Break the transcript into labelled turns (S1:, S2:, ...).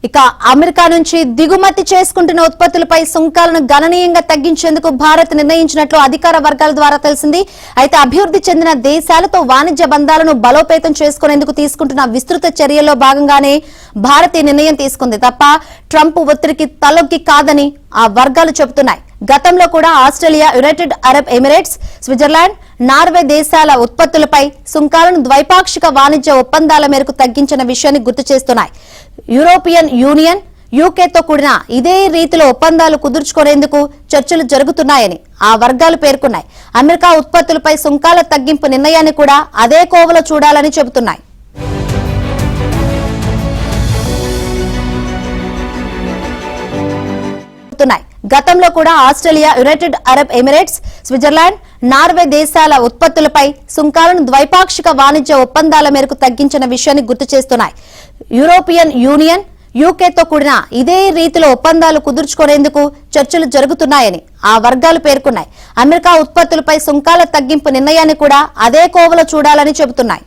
S1: ఇక అమెరికా నుంచి దిగుమతి చేసుకుంటున్న ఉత్పత్తులపై సుంకాలను గణనీయంగా తగ్గించేందుకు భారత్ నిర్ణయించినట్లు అధికార వర్గాల ద్వారా తెలిసింది. అయితే అభివృద్ధి చెందిన దేశాలతో వాణిజ్య బంధాలను బలోపేతం చేసుకునేందుకు తీసుకుంటున్న విస్తృత చర్యల్లో భాగంగానే భారత్ ఈ నిర్ణయం తీసుకుంది తప్ప ట్రంప్ ఒత్తిడికి తలొగ్గి కాదని ఆ వర్గాలు చెబుతున్నాయి. గతంలో కూడా Australia, United Arab Emirates, Switzerland, Norway దేశాల ఉత్పత్తులపై సుంకాలను ద్వైపాక్షిక వాణిజ్య ఒప్పందాల మేరకు తగ్గించిన విషయాన్ని గుర్తు చేస్తున్నాయి. యూరోపియన్ యూనియన్, యూకేతో కూడిన ఇదే రీతిలో ఒప్పందాలు కుదుర్చుకునేందుకు చర్చలు జరుగుతున్నాయని ఆ వర్గాలు పేర్కొన్నాయి. అమెరికా ఉత్పత్తులపై సుంకాల తగ్గింపు నిర్ణయాన్ని కూడా అదే కోవలో చూడాలని చెబుతున్నాయి. గతంలో కూడా Australia, United Arab Emirates, Switzerland, Norway దేశాల ఉత్పత్తులపై సుంకాలను ద్వైపాక్షిక వాణిజ్య ఒప్పందాల మేరకు తగ్గించిన విషయాన్ని గుర్తు చేస్తున్నాయి. యూరోపియన్ యూనియన్, యూకేతో కూడిన ఇదే రీతిలో ఒప్పందాలు కుదుర్చుకునేందుకు చర్చలు జరుగుతున్నాయని ఆ వర్గాలు పేర్కొన్నాయి. అమెరికా ఉత్పత్తులపై సుంకాల తగ్గింపు నిర్ణయాన్ని కూడా అదే కోవలో చూడాలని చెబుతున్నాయి.